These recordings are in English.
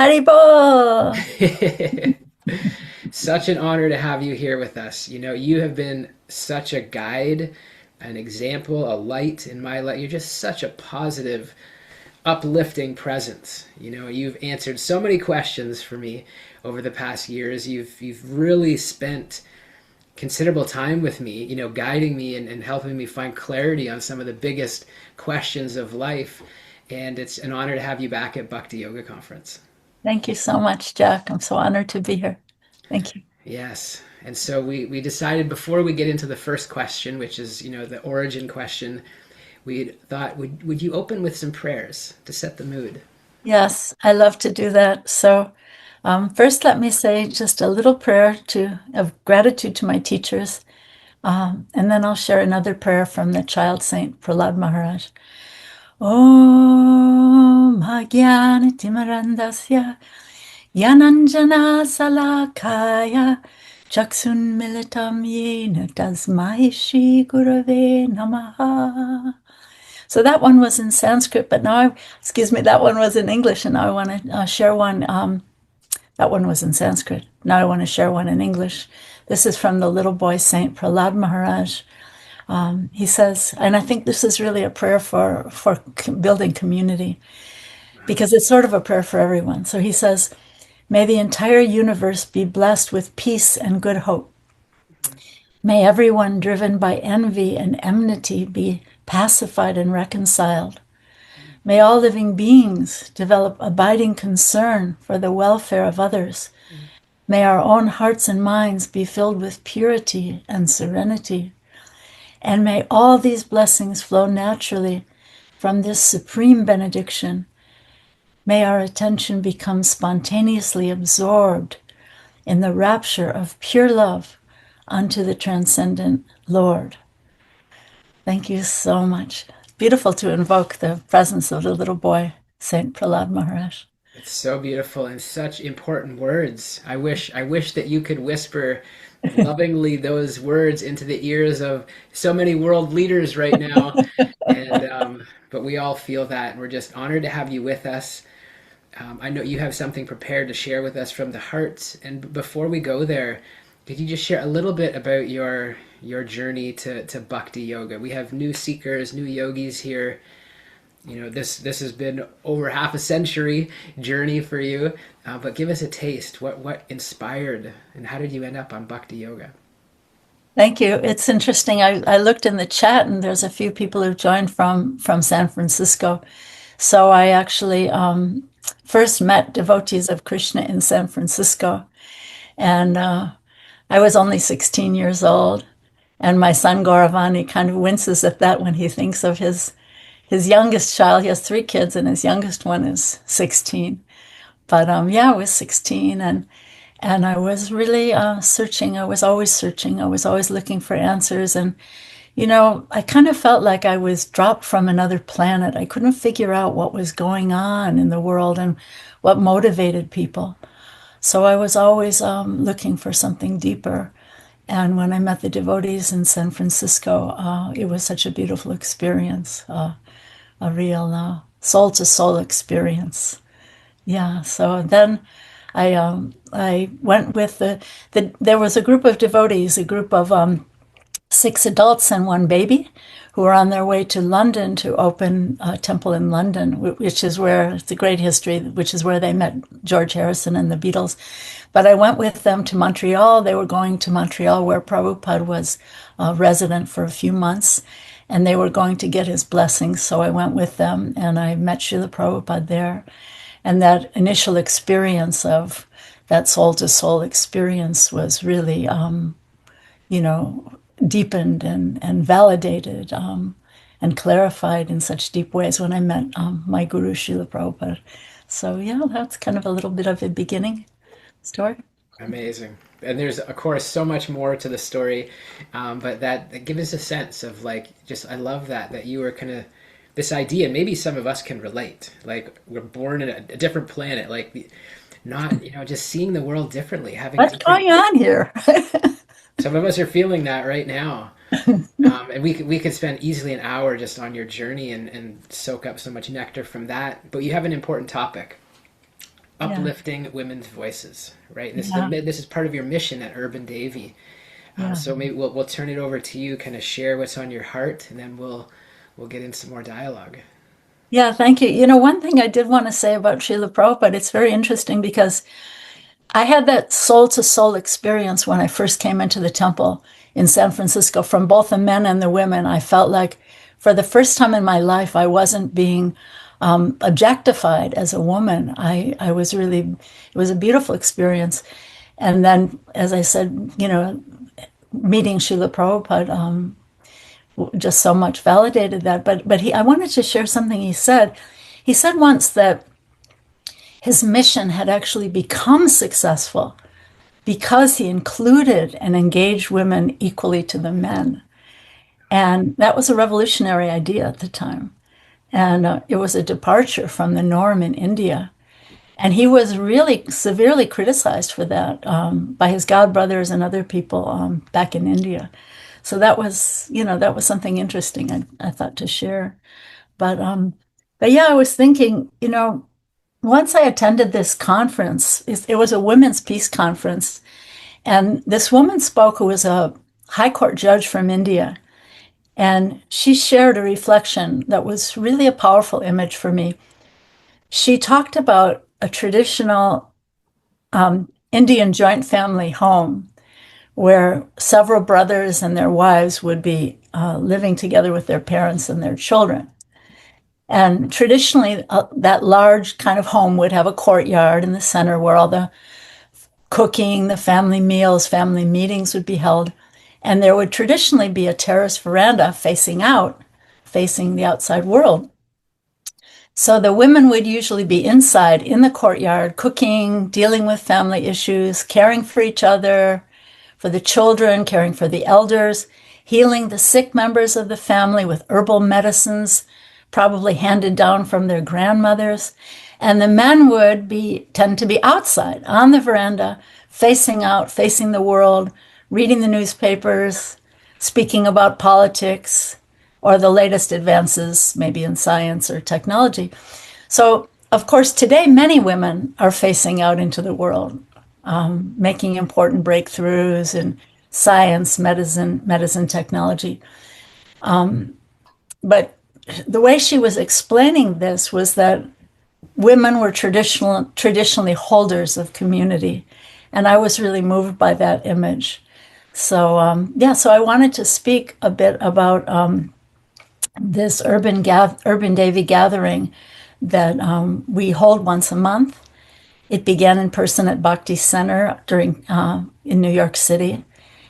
Haribo! Such an honor to have you here with us. You know, you have been such a guide, an example, a light in my life. You're just such a positive, uplifting presence. You know, you've answered so many questions for me over the past years. You've really spent considerable time with me, you know, guiding me and helping me find clarity on some of the biggest questions of life. And it's an honor to have you back at Bhakti Yoga Conference. Thank you so much, Jack. I'm so honored to be here. Thank you. Yes. And so we decided before we get into the first question, which is, you know, the origin question, we thought, would you open with some prayers to set the mood? Yes, I love to do that. So, first, let me say just a little prayer of gratitude to my teachers, and then I'll share another prayer from the child saint Prahlad Maharaj. Om Timarandasya Yananjana Salakaya Chaksun Militam Yena Tasmai Shri Gurave Namaha. So that one was in Sanskrit, but excuse me, that one was in English, and now I want to share one. That one was in Sanskrit. Now I want to share one in English. This is from the little boy saint Prahlad Maharaj. He says, and I think this is really a prayer for building community, because it's sort of a prayer for everyone. So he says, may the entire universe be blessed with peace and good hope. May everyone driven by envy and enmity be pacified and reconciled. May all living beings develop abiding concern for the welfare of others. May our own hearts and minds be filled with purity and serenity. And may all these blessings flow naturally from this supreme benediction. May our attention become spontaneously absorbed in the rapture of pure love unto the transcendent Lord. Thank you so much. Beautiful to invoke the presence of the little boy, Saint Prahlad Maharaj. It's so beautiful and such important words. I wish that you could whisper lovingly those words into the ears of so many world leaders right now. And but we all feel that, and we're just honored to have you with us. I know you have something prepared to share with us from the heart. And before we go there, could you just share a little bit about your journey to Bhakti Yoga? We have new seekers, new yogis here. You know, this has been over half a century journey for you, but give us a taste. What inspired, and how did you end up on Bhakti Yoga? Thank you. It's interesting. I looked in the chat, and there's a few people who've joined from San Francisco. So I actually first met devotees of Krishna in San Francisco, and I was only 16 years old. And my son Gauravani kind of winces at that when he thinks of his youngest child. He has three kids, and his youngest one is 16. But yeah, I was 16, and I was really searching. I was always searching. I was always looking for answers. And I kind of felt like I was dropped from another planet. I couldn't figure out what was going on in the world and what motivated people. So I was always looking for something deeper. And when I met the devotees in San Francisco, it was such a beautiful experience, a real soul to soul experience. Yeah. So then I went with there was a group of devotees, a group of 6 adults and one baby, who were on their way to London to open a temple in London, which is where it's a great history, which is where they met George Harrison and the Beatles. But I went with them to Montreal. They were going to Montreal, where Prabhupada was resident for a few months, and they were going to get his blessings. So I went with them, and I met Srila Prabhupada there. And that initial experience of that soul to soul experience was really, deepened and validated and clarified in such deep ways when I met my guru, Srila Prabhupada. So, yeah, that's kind of a little bit of a beginning story. Amazing. And there's, of course, so much more to the story, but that gives us a sense of I love that you were kind of this idea. Maybe some of us can relate. Like we're born in a different planet, not, just seeing the world differently, having What's different. going on here? Some of us are feeling that right now. And we could spend easily an hour just on your journey and soak up so much nectar from that. But you have an important topic. Yeah. uplifting women's voices, right? And Yeah. this is part of your mission at Urban Davy. Yeah. So maybe we'll turn it over to you, kind of share what's on your heart, and then we'll get into some more dialogue. Yeah, thank you. You know, one thing I did want to say about Srila Prabhupada, it's very interesting because I had that soul to soul experience when I first came into the temple in San Francisco from both the men and the women. I felt like for the first time in my life, I wasn't being objectified as a woman. I was really, it was a beautiful experience. And then, as I said, you know, meeting Srila Prabhupada just so much validated that. But I wanted to share something he said. He said once that his mission had actually become successful because he included and engaged women equally to the men. And that was a revolutionary idea at the time. And it was a departure from the norm in India. And he was really severely criticized for that by his godbrothers and other people back in India. So that was, you know, that was something interesting I thought to share. But but yeah, I was thinking, you know, once I attended this conference, it was a women's peace conference, and this woman spoke who was a high court judge from India. And she shared a reflection that was really a powerful image for me. She talked about a traditional Indian joint family home where several brothers and their wives would be living together with their parents and their children. And traditionally, that large kind of home would have a courtyard in the center where all the cooking, the family meals, family meetings would be held. And there would traditionally be a terrace veranda facing out, facing the outside world. So the women would usually be inside in the courtyard, cooking, dealing with family issues, caring for each other, for the children, caring for the elders, healing the sick members of the family with herbal medicines, probably handed down from their grandmothers. And the men would tend to be outside on the veranda, facing out, facing the world, reading the newspapers, speaking about politics or the latest advances, maybe in science or technology. So, of course, today many women are facing out into the world, making important breakthroughs in science, medicine technology. But the way she was explaining this was that women were traditionally holders of community, and I was really moved by that image. So yeah, so I wanted to speak a bit about this urban Davy gathering that we hold once a month. It began in person at Bhakti Center in New York City,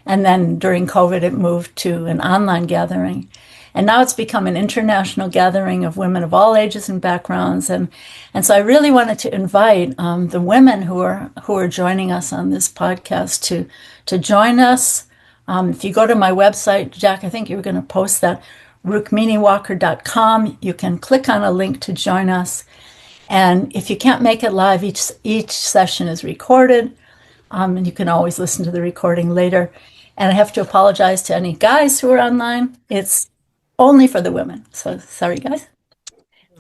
and then during COVID, it moved to an online gathering. And now it's become an international gathering of women of all ages and backgrounds. And so I really wanted to invite the women who are joining us on this podcast to join us. If you go to my website, Jack, I think you were going to post that, rukminiwalker.com, you can click on a link to join us. And if you can't make it live, each session is recorded, and you can always listen to the recording later. And I have to apologize to any guys who are online. It's only for the women. So sorry, guys.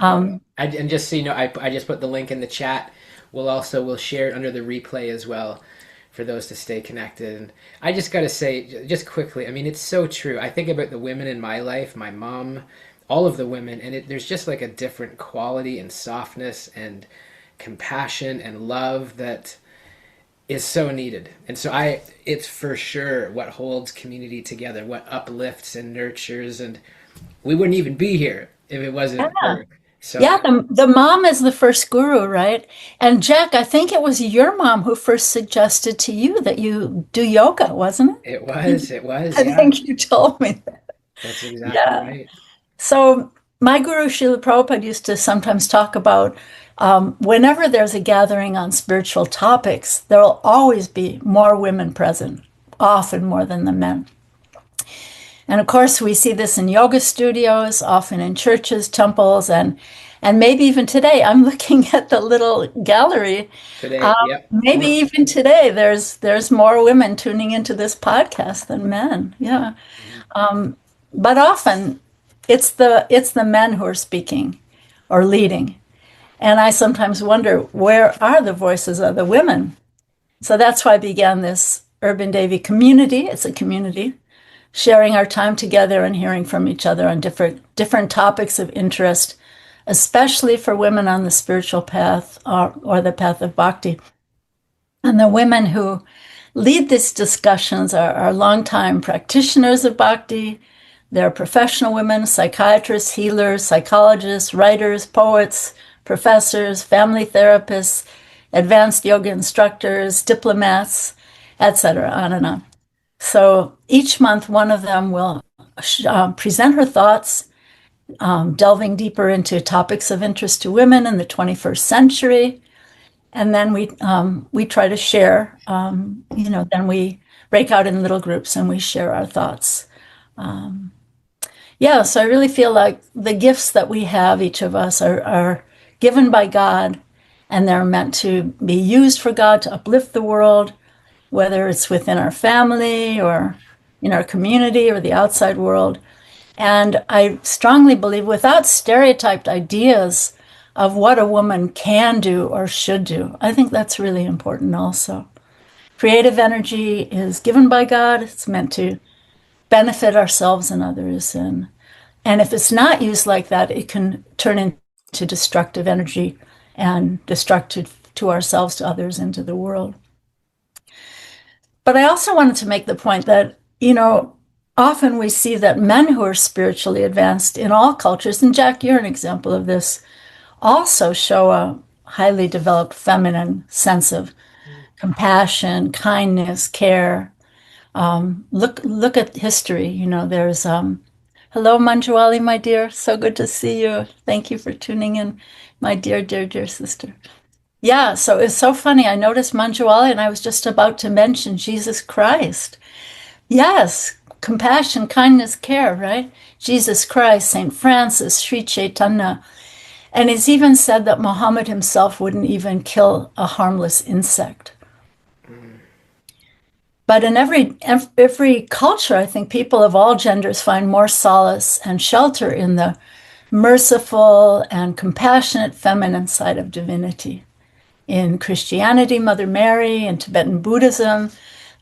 And just so you know, I just put the link in the chat. We'll share it under the replay as well for those to stay connected. And I just got to say, just quickly, I mean, it's so true. I think about the women in my life, my mom, all of the women, and there's just like a different quality and softness and compassion and love that is so needed. And so it's for sure what holds community together, what uplifts and nurtures, and we wouldn't even be here if it wasn't Yeah. for. So Yeah, the mom is the first guru, right? And Jack, I think it was your mom who first suggested to you that you do yoga, wasn't it was, it? I yeah, think you told me that. that's exactly Yeah. right. So my guru Srila Prabhupada used to sometimes talk about whenever there's a gathering on spiritual topics, there'll always be more women present, often more than the men. And of course, we see this in yoga studios, often in churches, temples, and maybe even today. I'm looking at the little gallery. Today, yep, Maybe more. even today, there's more women tuning into this podcast than men. Yeah, but often it's the men who are speaking or leading. And I sometimes wonder, where are the voices of the women? So that's why I began this Urban Devi community. It's a community, sharing our time together and hearing from each other on different topics of interest, especially for women on the spiritual path or the path of bhakti. And the women who lead these discussions are longtime practitioners of bhakti. They're professional women, psychiatrists, healers, psychologists, writers, poets, professors, family therapists, advanced yoga instructors, diplomats, etc., on and on. So each month, one of them will present her thoughts, delving deeper into topics of interest to women in the 21st century. And then we try to share, then we break out in little groups and we share our thoughts. Yeah, so I really feel like the gifts that we have, each of us, are given by God, and they're meant to be used for God to uplift the world, whether it's within our family or in our community or the outside world. And I strongly believe, without stereotyped ideas of what a woman can do or should do, I think that's really important also. Creative energy is given by God. It's meant to benefit ourselves and others. And if it's not used like that, it can turn into destructive energy and destructive to ourselves, to others, and to the world. But I also wanted to make the point that, often we see that men who are spiritually advanced in all cultures, and Jack, you're an example of this, also show a highly developed feminine sense of compassion, kindness, care. Look at history. There's hello, Manjuali, my dear. So good to see you. Thank you for tuning in, my dear, dear, dear sister. Yeah, so it's so funny. I noticed Manjuali, and I was just about to mention Jesus Christ. Yes, compassion, kindness, care, right? Jesus Christ, St. Francis, Sri Chaitanya. And it's even said that Muhammad himself wouldn't even kill a harmless insect. But in every culture, I think people of all genders find more solace and shelter in the merciful and compassionate feminine side of divinity. In Christianity, Mother Mary; in Tibetan Buddhism,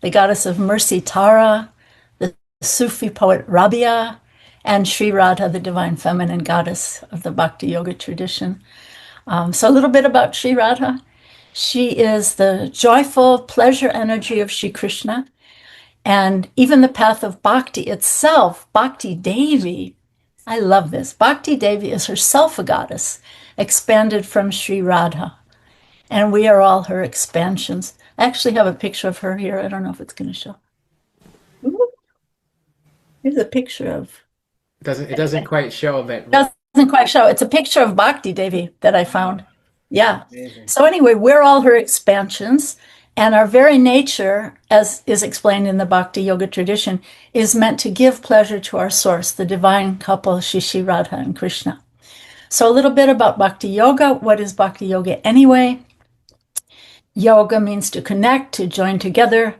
the goddess of mercy, Tara; the Sufi poet Rabia; and Sri Radha, the divine feminine goddess of the Bhakti Yoga tradition. So a little bit about Sri Radha. She is the joyful pleasure energy of Sri Krishna. And even the path of Bhakti itself, Bhakti Devi, I love this. Bhakti Devi is herself a goddess, expanded from Sri Radha. And we are all her expansions. I actually have a picture of her here. I don't know if it's going to show. Here's a picture of. It doesn't quite show, but Doesn't quite show. It's a picture of Bhakti Devi that I found. Yeah. amazing. So anyway, we're all her expansions, and our very nature, as is explained in the Bhakti Yoga tradition, is meant to give pleasure to our source, the divine couple, Shishi, Radha, and Krishna. So a little bit about Bhakti Yoga. What is Bhakti Yoga anyway? Yoga means to connect, to join together,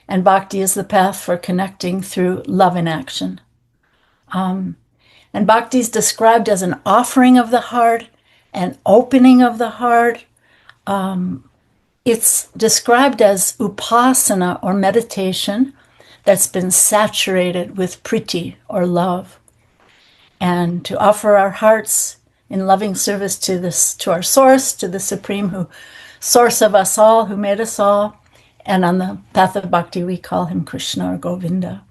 and Bhakti is the path for connecting through love in action. And Bhakti is described as an offering of the heart, an opening of the heart. It's described as upasana, or meditation, that's been saturated with priti, or love. And to offer our hearts in loving service to our source, to the Supreme, who source of us all, who made us all. And on the path of bhakti, we call him Krishna or Govinda.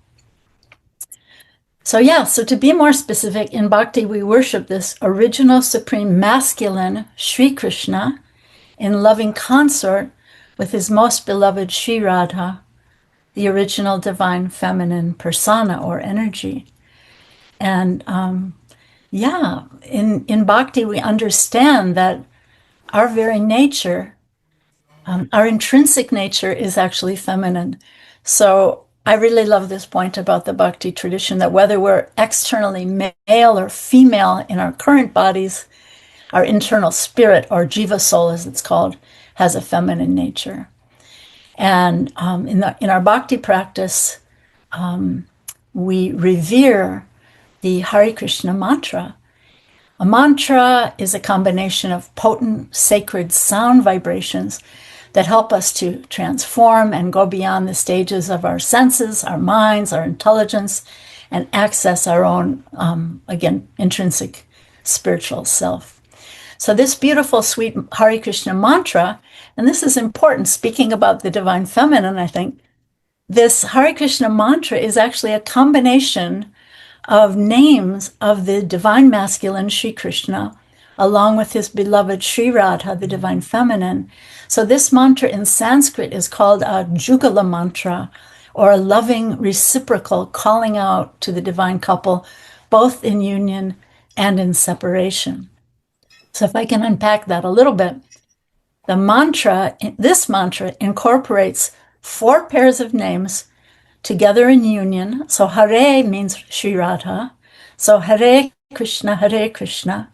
So to be more specific, in bhakti, we worship this original supreme masculine, Sri Krishna, in loving consort with his most beloved Sri Radha, the original divine feminine persona or energy. And in bhakti, we understand that our very nature, our intrinsic nature, is actually feminine. So I really love this point about the bhakti tradition, that whether we're externally male or female in our current bodies, our internal spirit, or jiva soul as it's called, has a feminine nature. And in our bhakti practice, we revere the Hare Krishna mantra, A mantra is a combination of potent, sacred sound vibrations that help us to transform and go beyond the stages of our senses, our minds, our intelligence, and access our own, again, intrinsic spiritual self. So, this beautiful, sweet Hare Krishna mantra, and this is important, speaking about the divine feminine, I think, this Hare Krishna mantra is actually a combination of names of the divine masculine, Sri Krishna, along with his beloved Sri Radha, the divine feminine. So this mantra in Sanskrit is called a Jugala mantra, or a loving reciprocal calling out to the divine couple, both in union and in separation. So if I can unpack that a little bit, this mantra incorporates 4 pairs of names together in union. So Hare means Sri Radha. So Hare Krishna.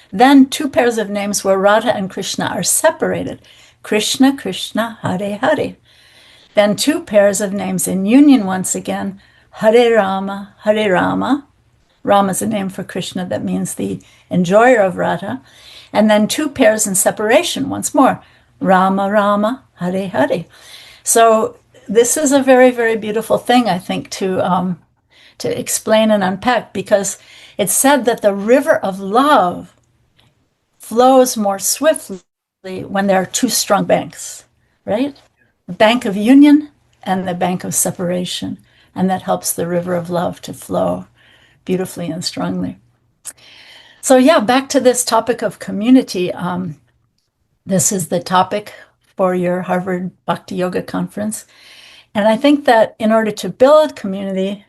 Then 2 pairs of names where Radha and Krishna are separated. Krishna, Krishna, Hare, Hare. Then 2 pairs of names in union once again. Hare Rama, Hare Rama. Rama is a name for Krishna that means the enjoyer of Radha. And then 2 pairs in separation once more. Rama, Rama, Hare, Hare. So this is a very, very beautiful thing, I think, to explain and unpack, because it's said that the river of love flows more swiftly when there are 2 strong banks, right? The bank of union and the bank of separation. And that helps the river of love to flow beautifully and strongly. So yeah, back to this topic of community. This is the topic for your Harvard Bhakti Yoga Conference. And I think that in order to build community,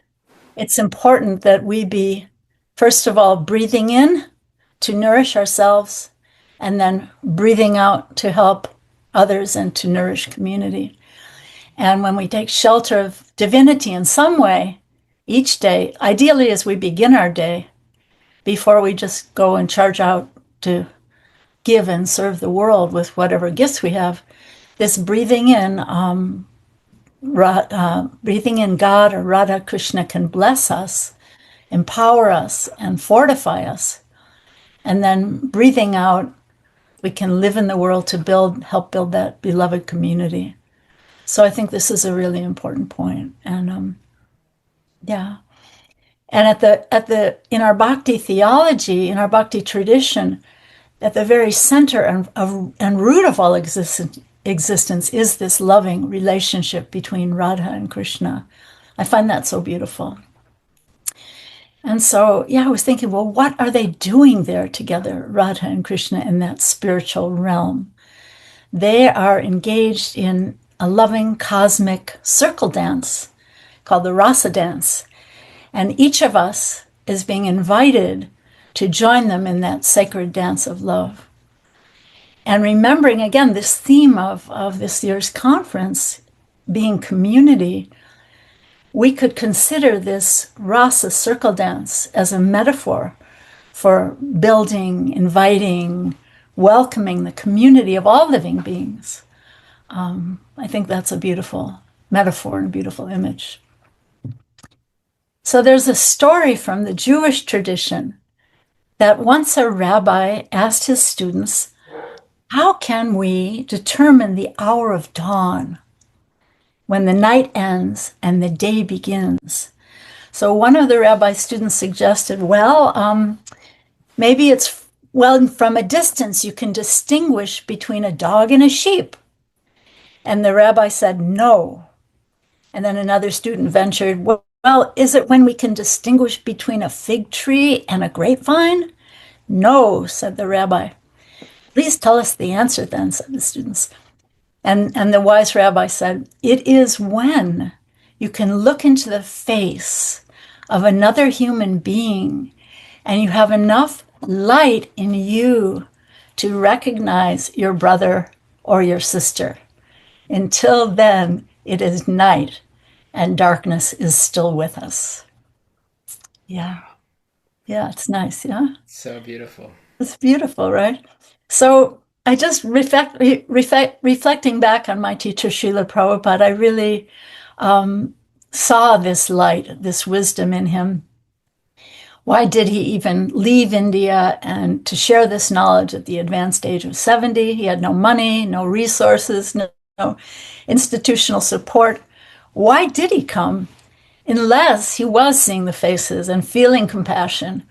it's important that we be, first of all, breathing in to nourish ourselves, and then breathing out to help others and to nourish community. And when we take shelter of divinity in some way each day, ideally as we begin our day, before we just go and charge out to give and serve the world with whatever gifts we have, this breathing in God or Radha Krishna can bless us, empower us, and fortify us. And then breathing out, we can live in the world to help build that beloved community. So I think this is a really important point. And yeah. And in our Bhakti theology, in our Bhakti tradition, at the very center and root of all existence is this loving relationship between Radha and Krishna. I find that so beautiful. And so, yeah, I was thinking, well, what are they doing there together, Radha and Krishna, in that spiritual realm? They are engaged in a loving cosmic circle dance called the Rasa dance. And each of us is being invited to join them in that sacred dance of love. And remembering, again, this theme of this year's conference being community, we could consider this rasa circle dance as a metaphor for building, inviting, welcoming the community of all living beings. I think that's a beautiful metaphor and a beautiful image. So there's a story from the Jewish tradition that once a rabbi asked his students, how can we determine the hour of dawn when the night ends and the day begins? So one of the rabbi's students suggested, maybe from a distance you can distinguish between a dog and a sheep. And the rabbi said, no. And then another student ventured, well, is it when we can distinguish between a fig tree and a grapevine? No, said the rabbi. Please tell us the answer then, said the students. And the wise rabbi said, it is when you can look into the face of another human being and you have enough light in you to recognize your brother or your sister. Until then, it is night and darkness is still with us. Yeah. Yeah, it's nice, yeah? So beautiful. It's beautiful, right? So I just reflecting back on my teacher, Srila Prabhupada, I really saw this light, this wisdom in him. Why did he even leave India and to share this knowledge at the advanced age of 70? He had no money, no resources, no institutional support. Why did he come? Unless he was seeing the faces and feeling compassion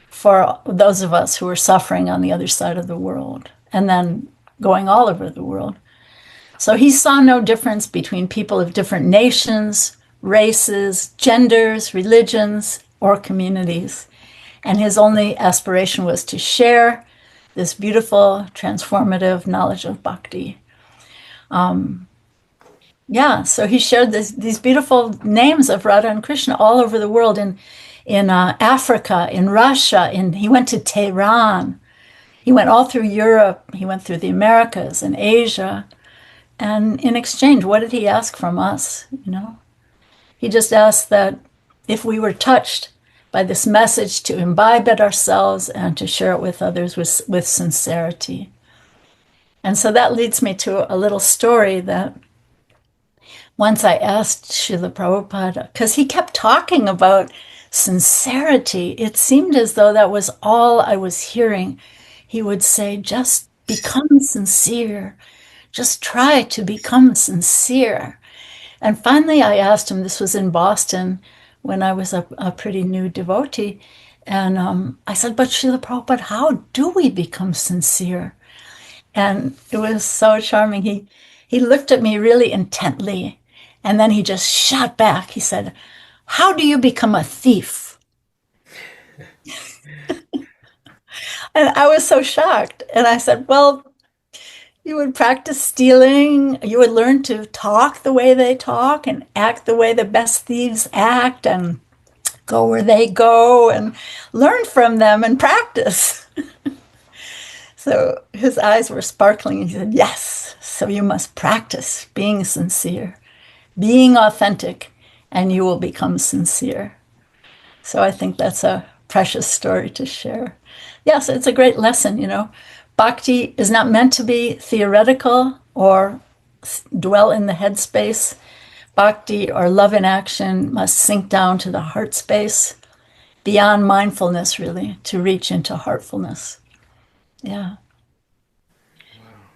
for those of us who are suffering on the other side of the world and then going all over the world. So he saw no difference between people of different nations, races, genders, religions, or communities. And his only aspiration was to share this beautiful, transformative knowledge of bhakti. Yeah, so he shared these beautiful names of Radha and Krishna all over the world, in Africa, in Russia, he went to Tehran. He went all through Europe. He went through the Americas and Asia. And in exchange, what did he ask from us? He just asked that if we were touched by this message, to imbibe it ourselves and to share it with others with sincerity. And so that leads me to a little story that once I asked Srila Prabhupada, because he kept talking about sincerity. It seemed as though that was all I was hearing. He would say, just become sincere. Just try to become sincere. And finally, I asked him, this was in Boston when I was a pretty new devotee. And I said, but Srila Prabhupada, how do we become sincere? And it was so charming. He looked at me really intently, and then he just shot back. He said, how do you become a thief? And I was so shocked. And I said, well, you would practice stealing. You would learn to talk the way they talk and act the way the best thieves act and go where they go and learn from them and practice. So his eyes were sparkling and he said, yes, so you must practice being sincere, being authentic, and you will become sincere. So I think that's a precious story to share. Yes, it's a great lesson. Bhakti is not meant to be theoretical or dwell in the head space. Bhakti, or love in action, must sink down to the heart space, beyond mindfulness, really, to reach into heartfulness. Yeah.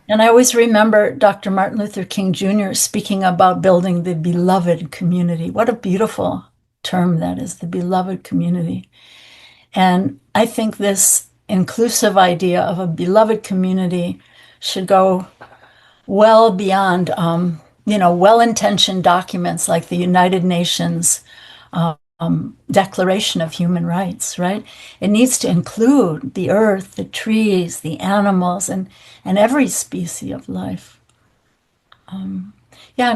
And I always remember Dr. Martin Luther King Jr. speaking about building the beloved community. What a beautiful term that is, the beloved community. And I think this inclusive idea of a beloved community should go well beyond, well-intentioned documents like the United Nations Declaration of Human Rights, right? It needs to include the earth, the trees, the animals, and every species of life. And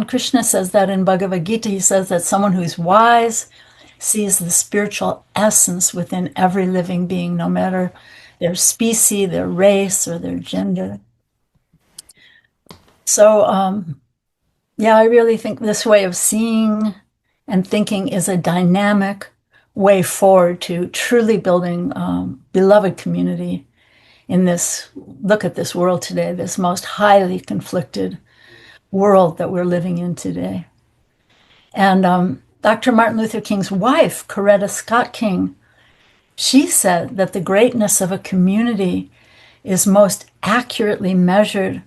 Krishna says that in Bhagavad Gita. He says that someone who's wise sees the spiritual essence within every living being, no matter their species, their race, or their gender. So, I really think this way of seeing and thinking is a dynamic way forward to truly building beloved community in this, look at this world today, this most highly conflicted world that we're living in today. And Dr. Martin Luther King's wife, Coretta Scott King, she said that the greatness of a community is most accurately measured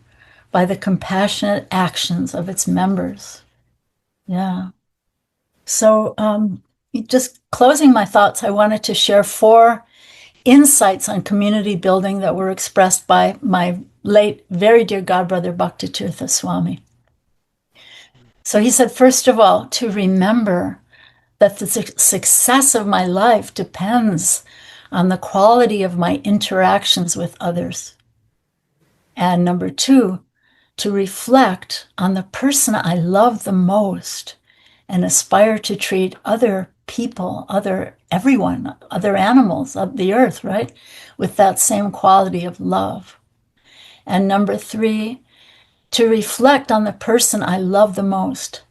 by the compassionate actions of its members. Yeah. So just closing my thoughts, I wanted to share 4 insights on community building that were expressed by my late, very dear godbrother, Bhaktitirtha Swami. So he said, first of all, to remember that the success of my life depends on the quality of my interactions with others. And number 2, to reflect on the person I love the most and aspire to treat other people, everyone, other animals of the earth, right, with that same quality of love. And number 3, to reflect on the person I love the most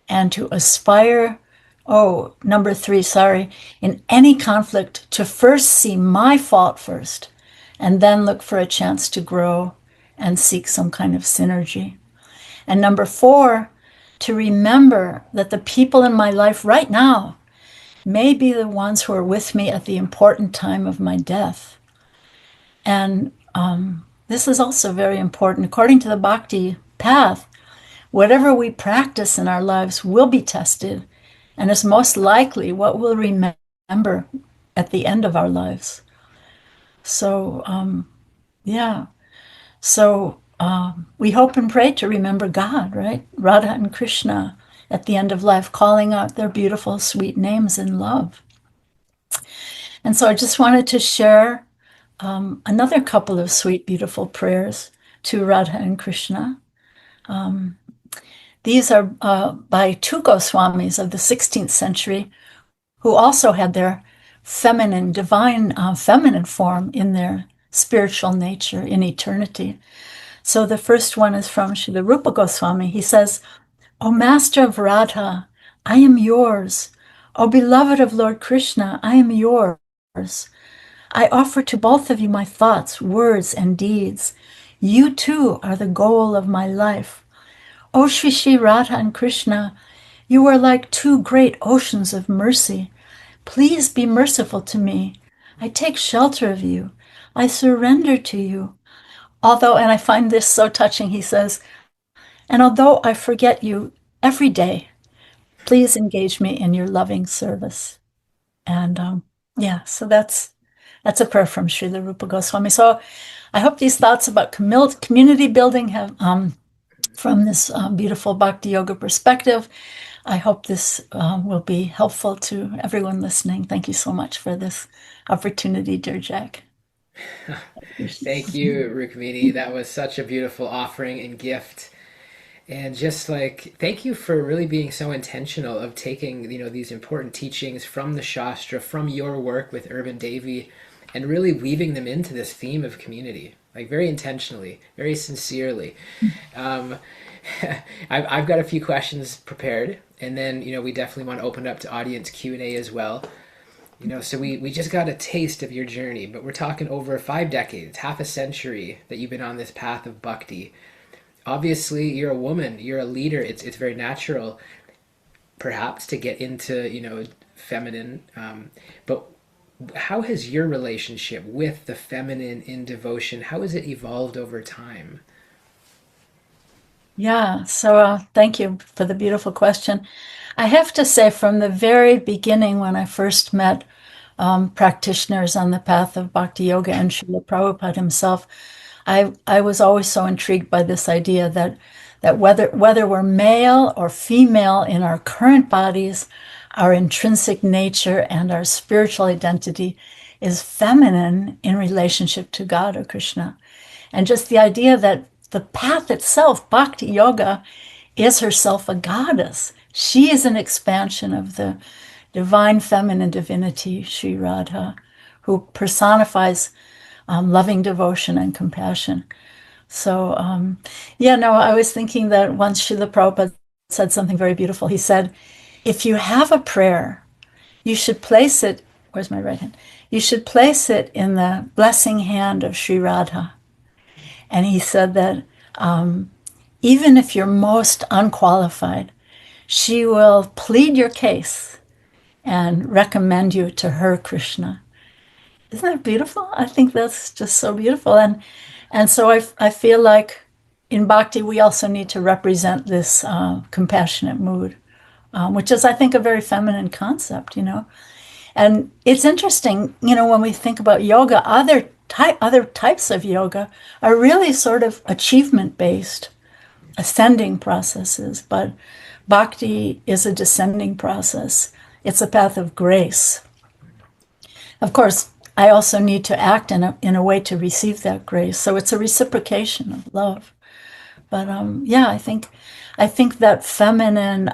and to aspire, number 3, in any conflict, to first see my fault first and then look for a chance to grow and seek some kind of synergy. And number 4, to remember that the people in my life right now may be the ones who are with me at the important time of my death. And this is also very important. According to the Bhakti path, whatever we practice in our lives will be tested and is most likely what we'll remember at the end of our lives. So, yeah. So we hope and pray to remember God, right? Radha and Krishna at the end of life, calling out their beautiful, sweet names in love. And so I just wanted to share another couple of sweet, beautiful prayers to Radha and Krishna. These are by two Goswamis of the 16th century who also had their feminine, divine feminine form in their spiritual nature in eternity. So the first one is from Srila Rupa Goswami. He says, O Master of Radha, I am yours. O beloved of Lord Krishna, I am yours. I offer to both of you my thoughts, words, and deeds. You too are the goal of my life. O Shri Shri Radha and Krishna, you are like two great oceans of mercy. Please be merciful to me. I take shelter of you. I surrender to you. Although, and I find this so touching, he says, and although I forget you every day, please engage me in your loving service. And yeah, so that's a prayer from Srila Rupa Goswami. So I hope these thoughts about community building have, from this beautiful Bhakti Yoga perspective, I hope this will be helpful to everyone listening. Thank you so much for this opportunity, dear Jack. Thank you, Rukmini. That was such a beautiful offering and gift. And just like, thank you for really being so intentional of taking, these important teachings from the Shastra, from your work with Urban Devi, and really weaving them into this theme of community, like very intentionally, very sincerely. Um, I've got a few questions prepared, and then, we definitely want to open up to audience Q&A as well. So we just got a taste of your journey, but we're talking over 5 decades, half a century that you've been on this path of bhakti. Obviously, you're a woman, you're a leader. It's very natural, perhaps, to get into feminine. But how has your relationship with the feminine in devotion? How has it evolved over time? Yeah, so thank you for the beautiful question. I have to say, from the very beginning, when I first met practitioners on the path of Bhakti Yoga and Srila Prabhupada himself, I was always so intrigued by this idea that whether we're male or female in our current bodies, our intrinsic nature and our spiritual identity is feminine in relationship to God or Krishna. And just the idea that the path itself, Bhakti Yoga, is herself a goddess. She is an expansion of the divine feminine divinity, Sri Radha, who personifies loving devotion and compassion. So, yeah, no, I was thinking that once Srila Prabhupada said something very beautiful. He said, if you have a prayer, you should place it, where's my right hand? You should place it in the blessing hand of Sri Radha. And he said that even if you're most unqualified, she will plead your case and recommend you to her Krishna. Isn't that beautiful? I think that's just so beautiful. And so I feel like in bhakti, we also need to represent this compassionate mood, which is, I think, a very feminine concept. And it's interesting, when we think about yoga, other types of yoga are really sort of achievement based, ascending processes, but bhakti is a descending process. It's a path of grace. Of course, I also need to act in a way to receive that grace. So it's a reciprocation of love. But yeah, I think that feminine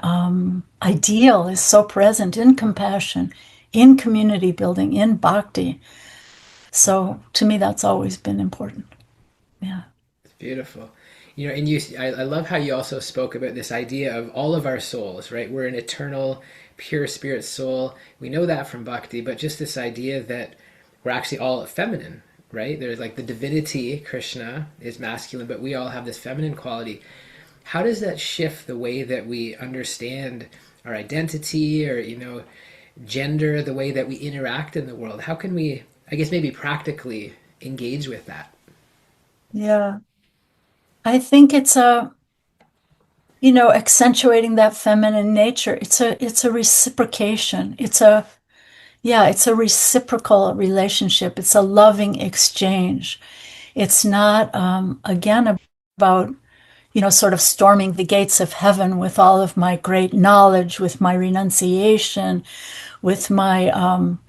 ideal is so present in compassion, in community building, in bhakti. So to me, that's always been important. Yeah. It's beautiful. And I love how you also spoke about this idea of all of our souls, right? We're an eternal, pure spirit soul. We know that from bhakti, but just this idea that we're actually all feminine, right? There's like the divinity, Krishna is masculine, but we all have this feminine quality. How does that shift the way that we understand our identity, or gender, the way that we interact in the world? How can we, I guess, maybe practically engage with that? Yeah. I think it's a, accentuating that feminine nature. It's a reciprocation. It's a reciprocal relationship. It's a loving exchange. It's not, again, about, sort of storming the gates of heaven with all of my great knowledge, with my renunciation, with my, on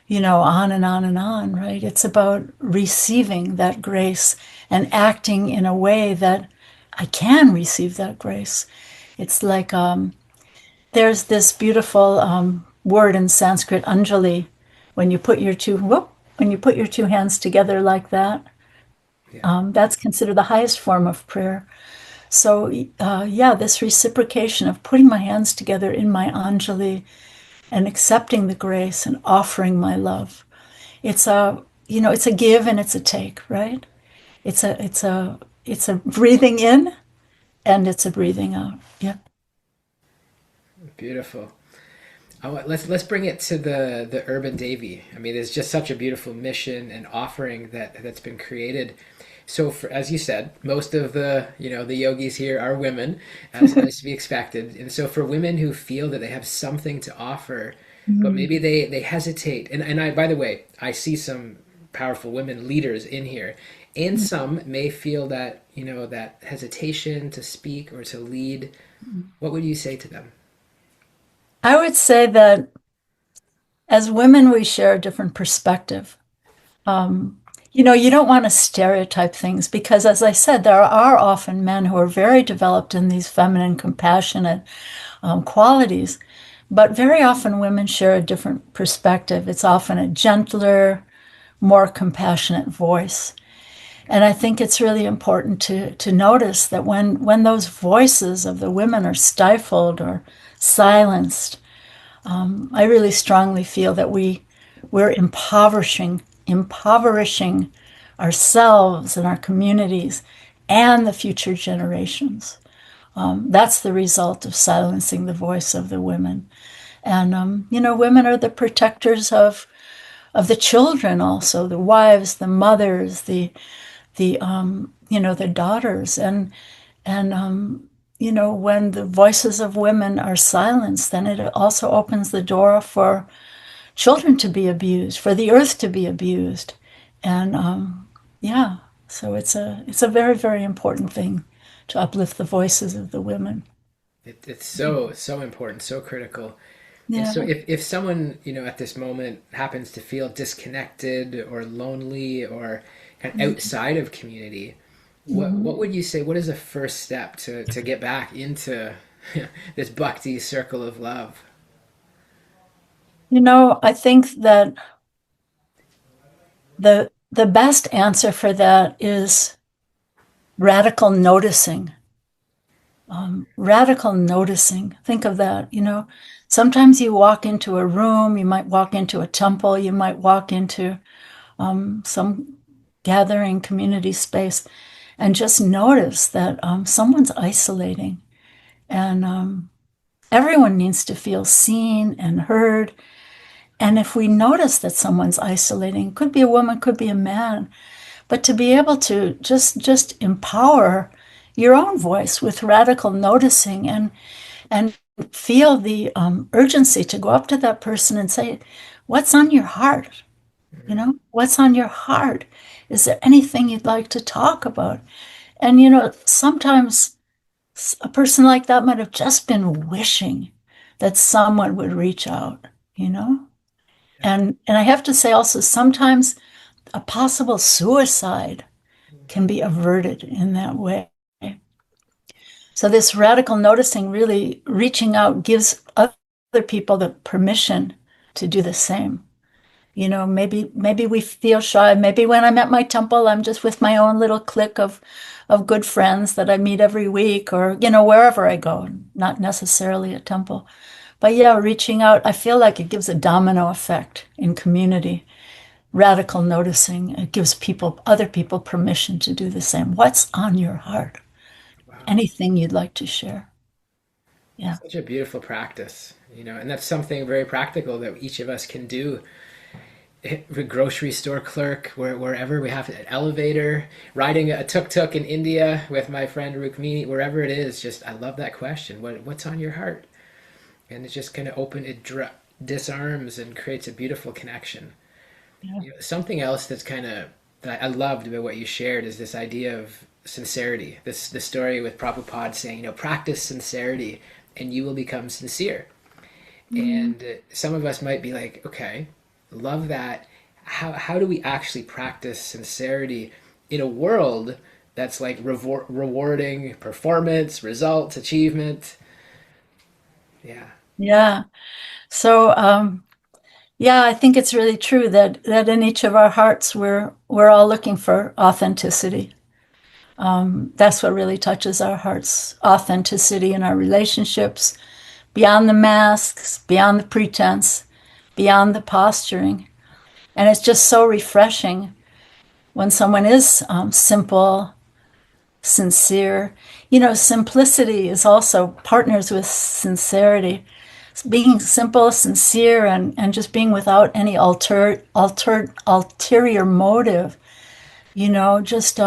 and on and on, right? It's about receiving that grace and acting in a way that I can receive that grace. It's like there's this beautiful word in Sanskrit, Anjali, when you put your two whoop, when you put your two hands together like that. Yeah, That's considered the highest form of prayer. So, yeah, this reciprocation of putting my hands together in my Anjali and accepting the grace and offering my love. It's a give and it's a take, right? It's a breathing in and it's a breathing out. Yeah. beautiful. Let's bring it to the urban Devi. I mean, it's just such a beautiful mission and offering that's been created. So, as you said, most of the yogis here are women, as to be expected. And so, for women who feel that they have something to offer, but Mhm. maybe they hesitate. And I, by the way, I see some powerful women leaders in here, and some may feel that that hesitation to speak or to lead. What would you say to them? I would say that as women, we share a different perspective. Um, you don't want to stereotype things because, as I said, there are often men who are very developed in these feminine, compassionate qualities, but very often women share a different perspective. It's often a gentler, more compassionate voice. And I think it's really important to notice that when those voices of the women are stifled or silenced, I really strongly feel that we're impoverishing ourselves and our communities and the future generations. That's the result of silencing the voice of the women. And women are the protectors of the children, also the wives, the mothers, the daughters, and when the voices of women are silenced, then it also opens the door for children to be abused, for the earth to be abused, and yeah, so it's a very, very important thing to uplift the voices of the women. It's so important, so critical. And so Yeah. if someone, at this moment happens to feel disconnected or lonely or kind of outside of community, what Mhm. would you say? What is the first step to get back into this bhakti circle of love? I think that the best answer for that is radical noticing. Radical noticing. Think of that. Sometimes you walk into a room, you might walk into a temple, you might walk into some gathering community space, and just notice that someone's isolating. And everyone needs to feel seen and heard. And if we notice that someone's isolating, could be a woman, could be a man, but to be able to just empower your own voice with radical noticing and feel the urgency to go up to that person and say, "What's on your heart? What's on your heart? Is there anything you'd like to talk about?" And sometimes a person like that might have just been wishing that someone would reach out, you know? And I have to say also, sometimes a possible suicide can be averted in that way. So this radical noticing, really reaching out, gives other people the permission to do the same. Maybe we feel shy. Maybe when I'm at my temple, I'm just with my own little clique of good friends that I meet every week, or wherever I go, not necessarily a temple. But yeah, reaching out, I feel like it gives a domino effect in community. Radical noticing, it gives other people permission to do the same. What's on your heart? Wow. Anything you'd like to share? Yeah. Such a beautiful practice, and that's something very practical that each of us can do. The grocery store clerk, wherever we have an elevator, riding a tuk-tuk in India with my friend Rukmini, wherever it is, just I love that question. What's on your heart? And it's just kind of disarms and creates a beautiful connection. Yeah. Something else that's kind of that I loved about what you shared is this idea of sincerity. The story with Prabhupada saying, practice sincerity and you will become sincere. Mm. And some of us might be like, okay, love that. How do we actually practice sincerity in a world that's like rewarding performance, results, achievement? Yeah, Yeah. So, yeah, I think it's really true that in each of our hearts we're all looking for authenticity. That's what really touches our hearts, authenticity in our relationships, beyond the masks, beyond the pretense, beyond the posturing. And it's just so refreshing when someone is simple, sincere. Simplicity is also partners with sincerity. Being simple, sincere, and just being without any ulterior motive, just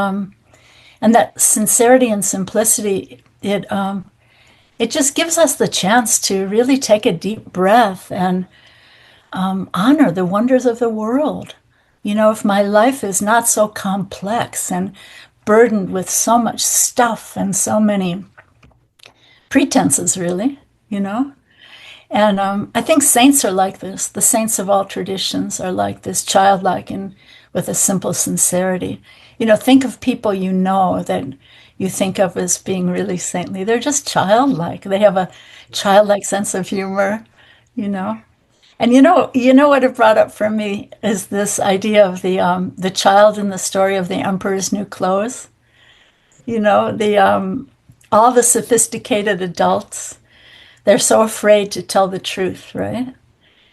and that sincerity and simplicity, it just gives us the chance to really take a deep breath and honor the wonders of the world. If my life is not so complex and burdened with so much stuff and so many pretenses, really, you know? And I think saints are like this. The saints of all traditions are like this, childlike and with a simple sincerity. Think of people that you think of as being really saintly. They're just childlike. They have a childlike sense of humor, you know. And you know what it brought up for me is this idea of the child in the story of the Emperor's New Clothes. The all the sophisticated adults, they're so afraid to tell the truth, right?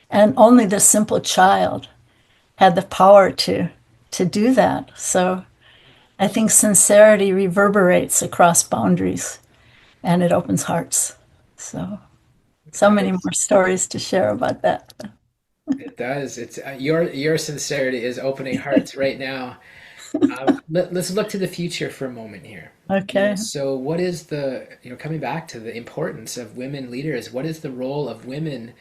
And only the simple child had the power to do that. So I think sincerity reverberates across boundaries and it opens hearts. So that many is. more stories to share about that. It does. It's your sincerity is opening hearts right now. Let's look to the future for a moment here. Okay. So what is coming back to the importance of women leaders, what is the role of women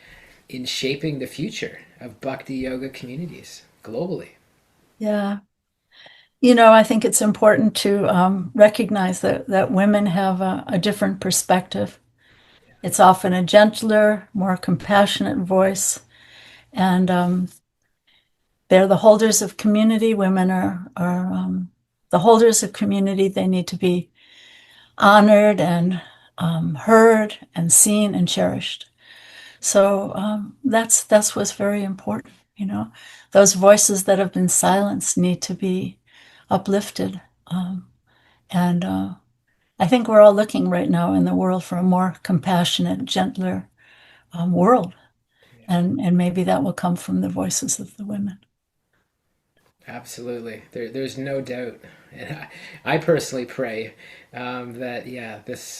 in shaping the future of bhakti yoga communities globally? Yeah. I think it's important to recognize that women have a different perspective. It's often a gentler, more compassionate voice, and they're the holders of community. Women are the holders of community. They need to be honored and heard and seen and cherished. So that's what's very important. Those voices that have been silenced need to be uplifted. And I think we're all looking right now in the world for a more compassionate, gentler world. And maybe that will come from the voices of the women. Absolutely. There's no doubt. And I personally pray that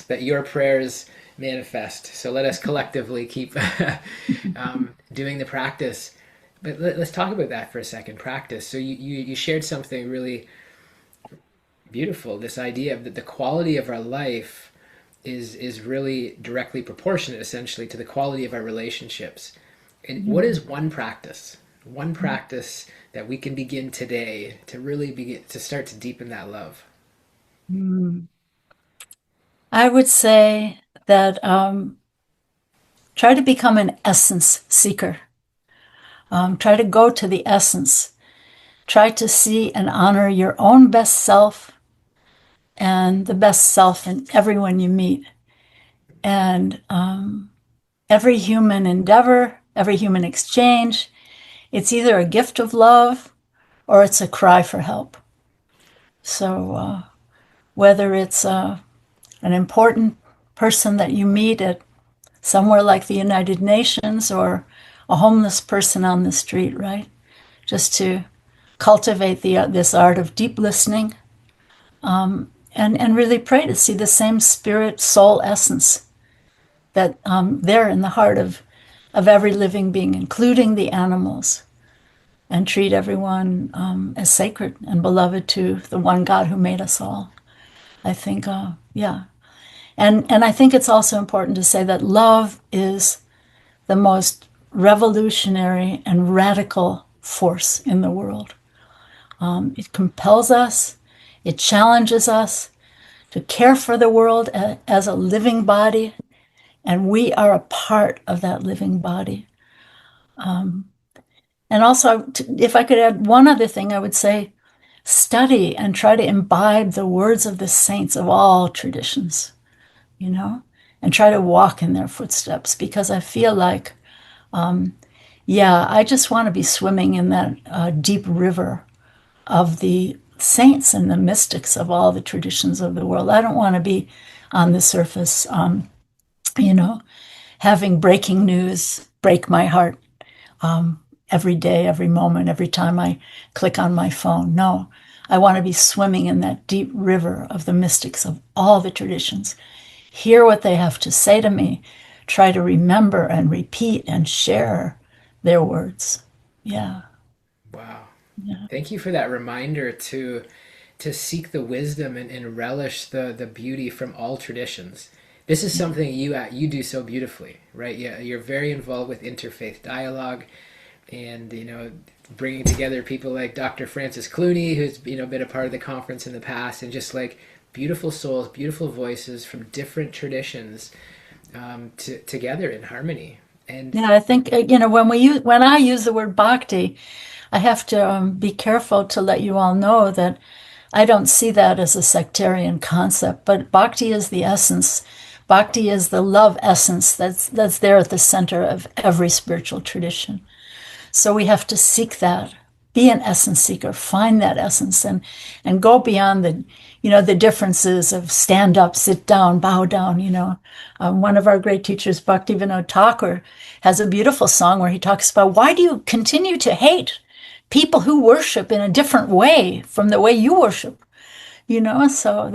that your prayers manifest. So let us collectively keep doing the practice. But let's talk about that for a second. Practice. So you shared something really beautiful. This idea of that the quality of our life is really directly proportionate, essentially, to the quality of our relationships. And what is one practice that we can begin today to really begin to start to deepen that love? Mm. I would say that try to become an essence seeker. Try to go to the essence. Try to see and honor your own best self and the best self in everyone you meet. And every human endeavor, every human exchange, it's either a gift of love or it's a cry for help. So whether it's an important person that you meet at somewhere like the United Nations or a homeless person on the street, right? Just to cultivate this art of deep listening and really pray to see the same spirit, soul essence that they're in the heart of every living being, including the animals, and treat everyone as sacred and beloved to the one God who made us all. I think, yeah. And I think it's also important to say that love is the most revolutionary and radical force in the world. It compels us, it challenges us to care for the world as a living body, and we are a part of that living body. And also, if I could add one other thing, I would say study and try to imbibe the words of the saints of all traditions, you know, and try to walk in their footsteps because I feel like, yeah, I just want to be swimming in that deep river of the saints and the mystics of all the traditions of the world. I don't want to be on the surface, you know, having breaking news break my heart every day, every moment, every time I click on my phone. No, I want to be swimming in that deep river of the mystics of all the traditions. Hear what they have to say to me, try to remember and repeat and share their words. Yeah. Wow. Yeah. Thank you for that reminder to seek the wisdom and relish the beauty from all traditions. This is something you do so beautifully, right? Yeah, you're very involved with interfaith dialogue, and bringing together people like Dr. Francis Clooney, who's been a part of the conference in the past, and just like beautiful souls, beautiful voices from different traditions together in harmony. And Yeah, I think when I use the word bhakti, I have to be careful to let you all know that I don't see that as a sectarian concept, but bhakti is the essence. Bhakti is the love essence that's there at the center of every spiritual tradition. So we have to seek that, be an essence seeker, find that essence, and go beyond the differences of stand up, sit down, bow down. One of our great teachers, Bhaktivinoda Thakur, has a beautiful song where he talks about why do you continue to hate people who worship in a different way from the way you worship. So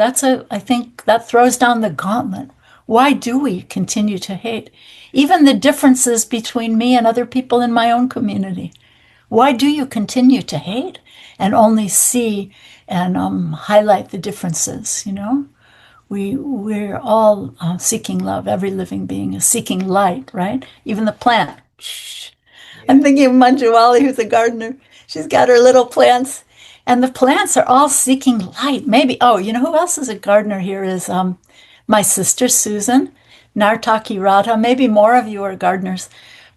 I think that throws down the gauntlet. Why do we continue to hate? Even the differences between me and other people in my own community. Why do you continue to hate and only see and highlight the differences? We're all seeking love. Every living being is seeking light, right? Even the plant. Shh. I'm yeah, thinking of Manjuwali, who's a gardener. She's got her little plants, and the plants are all seeking light. Maybe, oh, you know who else is a gardener here is my sister, Susan, Nartaki Radha. Maybe more of you are gardeners.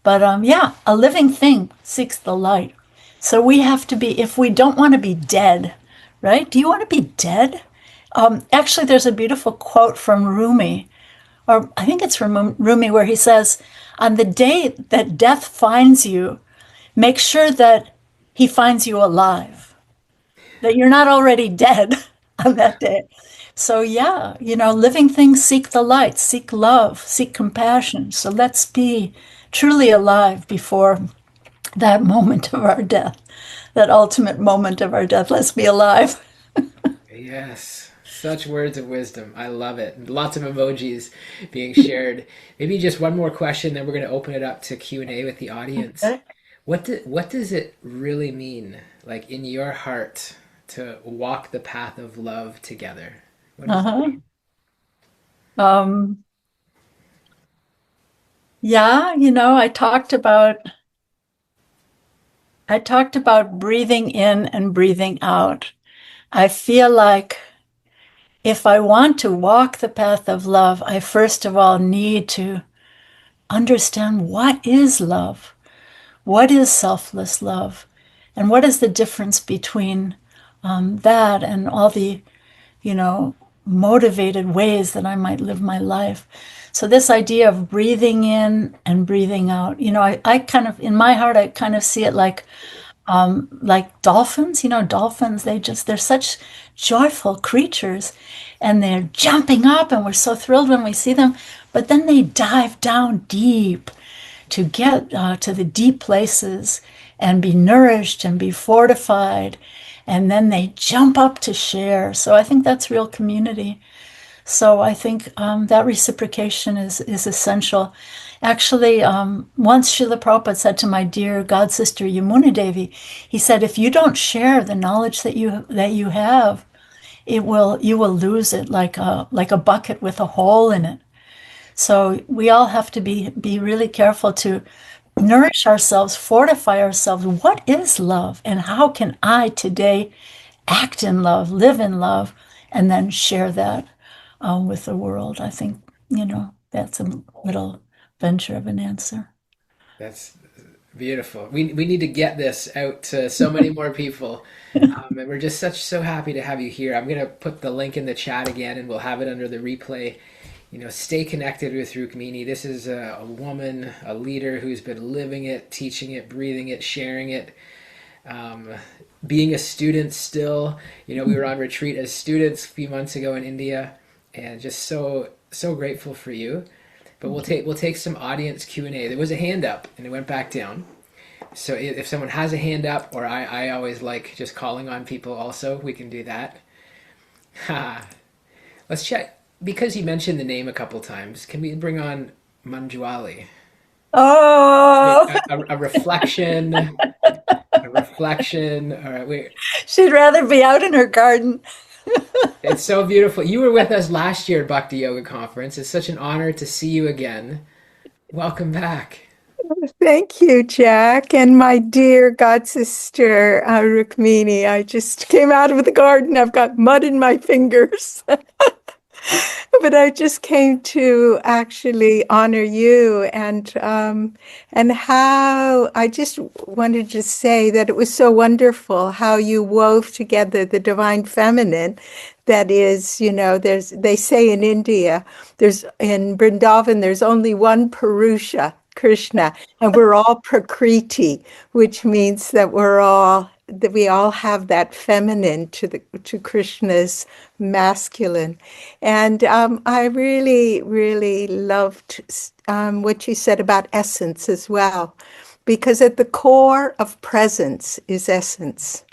But yeah, a living thing seeks the light. So we have to be, if we don't want to be dead, right? Do you want to be dead? Actually, there's a beautiful quote from Rumi, or I think it's from Rumi, where he says, on the day that death finds you, make sure that he finds you alive, that you're not already dead on that day. So, yeah, living things seek the light, seek love, seek compassion. So let's be truly alive before that moment of our death, that ultimate moment of our death. Let's be alive. yes, such words of wisdom. I love it. Lots of emojis being shared. Maybe just one more question, then we're going to open it up to Q&A with the audience. Okay. What does it really mean, like in your heart, to walk the path of love together? What does it Uh-huh. mean? Um, yeah, I talked about breathing in and breathing out. I feel like if I want to walk the path of love, I first of all need to understand what is love, what is selfless love, and what is the difference between that and all the, you know, motivated ways that I might live my life. So this idea of breathing in and breathing out, I kind of, in my heart, I kind of see it like dolphins. Dolphins, they're such joyful creatures and they're jumping up and we're so thrilled when we see them, but then they dive down deep to get to the deep places and be nourished and be fortified. And then they jump up to share. So I think that's real community. So I think that reciprocation is essential. Actually, once Srila Prabhupada said to my dear god sister Yamuna Devi, he said, if you don't share the knowledge that you have, you will lose it like a bucket with a hole in it. So we all have to be really careful to nourish ourselves, fortify ourselves. What is love, and how can I today act in love, live in love, and then share that with the world? I think that's a little venture of an answer. That's beautiful. We need to get this out to so many more people. And we're just so happy to have you here. I'm gonna put the link in the chat again, and we'll have it under the replay. Stay connected with Rukmini. This is a woman, a leader who's been living it, teaching it, breathing it, sharing it. Um, Being a student still. We were on retreat as students a few months ago in India, and just so grateful for you. But we'll take some audience Q&A. There was a hand up, and it went back down. So if someone has a hand up, or I always like just calling on people also, we can do that. Let's check. Because you mentioned the name a couple times, can we bring on Manjuali? Oh, A reflection, a reflection. All right, wait. she'd rather be out in her garden. It's so beautiful. You were with us last year at Bhakti Yoga Conference. It's such an honor to see you again. Welcome back. Thank you, Jack, and my dear god sister, Rukmini. I just came out of the garden. I've got mud in my fingers. But I just came to actually honor you and how I just wanted to say that it was so wonderful how you wove together the divine feminine. That is, they say in India, there's in Vrindavan, there's only one Purusha, Krishna, and we're all Prakriti, which means that we all have that feminine to Krishna's masculine. And I really, really loved what you said about essence as well, because at the core of presence is essence.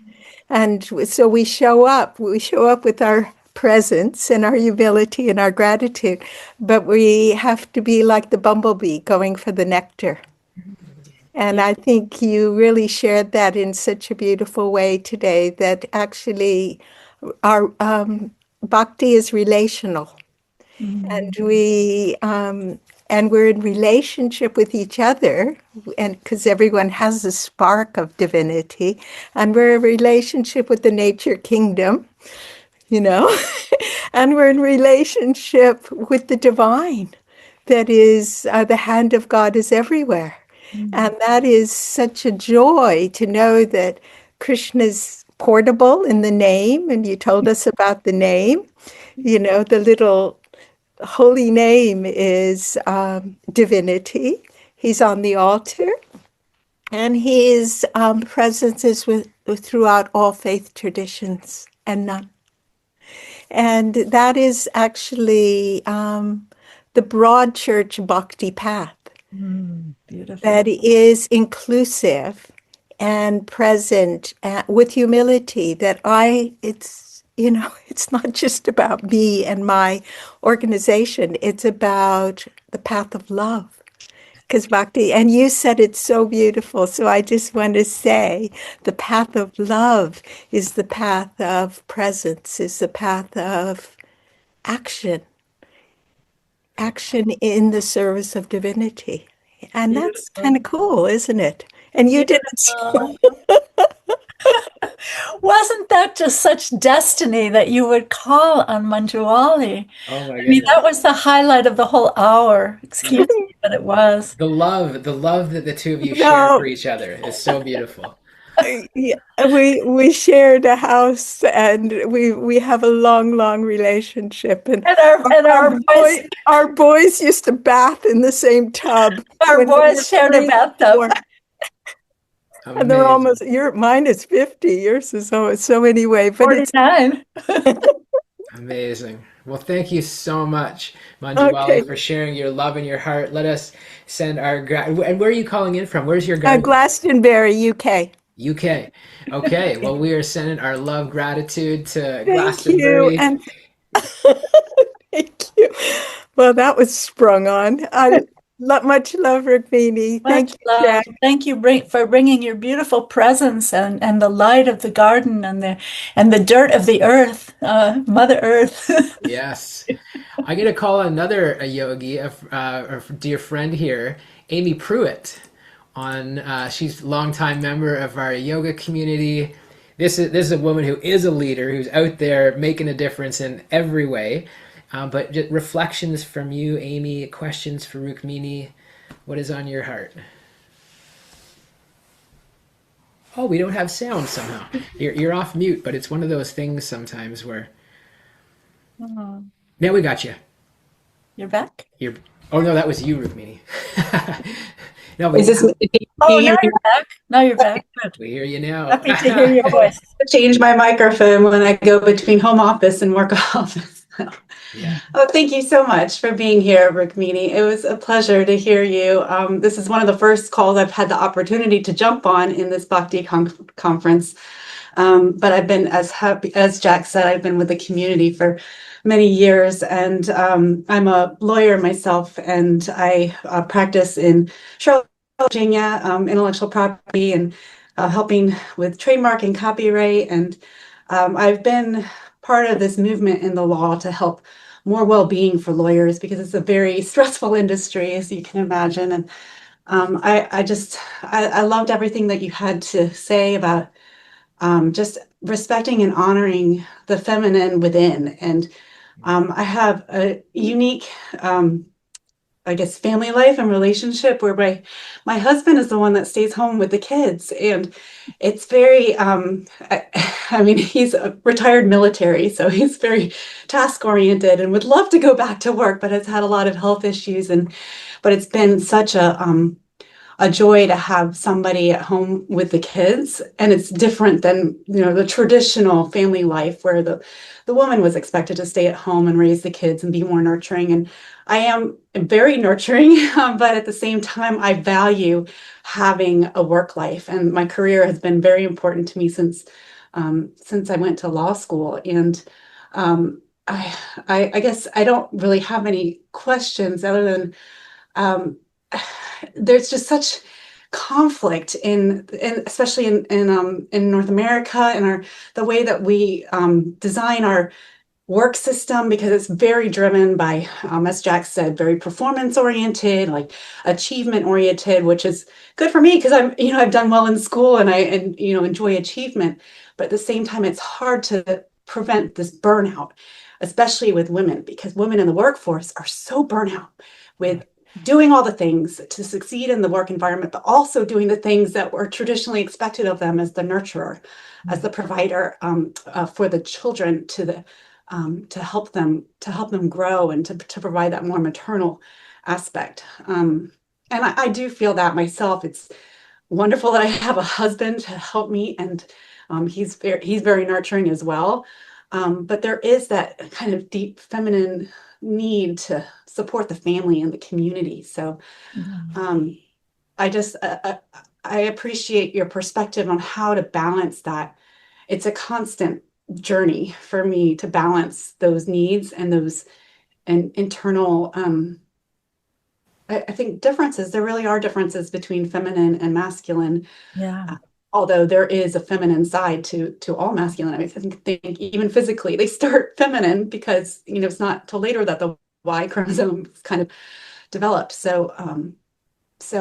And so we show up with our presence and our humility and our gratitude, but we have to be like the bumblebee going for the nectar. And I think you really shared that in such a beautiful way today that actually our bhakti is relational, Mm. and we're in relationship with each other, and because everyone has a spark of divinity, and we're in relationship with the nature kingdom, you know, and we're in relationship with the divine. That is, the hand of God is everywhere. Mm. And that is such a joy to know that Krishna's portable in the name. And you told us about the name. The little holy name is divinity. He's on the altar. And his presence is throughout all faith traditions and none. And that is actually the broad church bhakti path Beautiful. that is inclusive and present with humility. It's not just about me and my organization. It's about the path of love. Because bhakti, and you said it's so beautiful. So I just want to say the path of love is the path of presence, is the path of action, action in the service of divinity. And that's kind Beautiful. of cool, isn't it? And you did it. Beautiful. Wasn't that just such destiny that you would call on Manjuali? Oh my I mean, goodness. that was the highlight of the whole hour. Excuse me, but it was. The love that the two of you share for No, each other is so beautiful. yeah, we shared a house, and we have a long relationship. And And our and our our boys our boys used to bath in the same tub our when they were boys shared a 3 and 4. bathtub. And they're Amazing. almost mine is 50, yours is so anyway, but it's 49. Amazing. Well, thank you so much, okay. Manjuwali, for sharing your love and your heart. Let us send our and where are you calling in from? Where's your garden? Glastonbury, UK. UK. Okay. Well, we are sending our love, gratitude to Thank you. Glastonbury. And Well, that was sprung on. Much love, Rukmini. Much Thank you, love. Jack. Thank you for bringing your beautiful presence and the light of the garden and the dirt of the earth, Mother Earth. Yes. I get to call another a yogi, a dear friend here, Amy Pruitt. On she's a longtime member of our yoga community. This is a woman who is a leader who's out there making a difference in every way. But just reflections from you, Amy. Questions for Rukmini. What is on your heart? Oh, we don't have sound somehow. You're off mute, but it's one of those things sometimes where. Oh, Now we got you. you're back? You're. Oh no, that was you, Rukmini. No, Is this, can Oh, you now hear me? you're back. Now you're back. Good. we hear you now. Happy to hear your voice. Change my microphone when I go between home office and work office. Yeah. Oh, thank you so much for being here, Rukmini. It was a pleasure to hear you. This is one of the first calls I've had the opportunity to jump on in this Bhakti conference. But I've been, as happy as Jack said, I've been with the community for many years, and I'm a lawyer myself, and I practice in Charlotte, Virginia, intellectual property and helping with trademark and copyright. And I've been part of this movement in the law to help more well-being for lawyers because it's a very stressful industry, as you can imagine. And I loved everything that you had to say about just respecting and honoring the feminine within. And I have a unique, I guess, family life and relationship where my husband is the one that stays home with the kids. And it's very, I mean, he's a retired military, so he's very task oriented and would love to go back to work, but has had a lot of health issues. But it's been such a joy to have somebody at home with the kids. And it's different than, the traditional family life where the woman was expected to stay at home and raise the kids and be more nurturing. And I am very nurturing, but at the same time, I value having a work life. And my career has been very important to me since I went to law school. And I guess I don't really have any questions other than um, there's just such conflict in especially in North America and the way that we design our work system because it's very driven by, as Jack said, very performance oriented, like achievement oriented, which is good for me because I've done well in school and enjoy achievement, but at the same time, it's hard to prevent this burnout, especially with women, because women in the workforce are so burnout with doing all the things to succeed in the work environment, but also doing the things that were traditionally expected of them as the nurturer, as the provider for the children to help them grow and to provide that more maternal aspect. And I do feel that myself. It's wonderful that I have a husband to help me, and he's very nurturing as well. But there is that kind of deep feminine need to support the family and the community. So um, I just I appreciate your perspective on how to balance that. It's a constant journey for me to balance those needs and those and internal I think differences. There really are differences between feminine and masculine. Yeah. Although there is a feminine side to all masculine. I mean, I think even physically they start feminine because it's not till later that the Y chromosome is kind of developed. So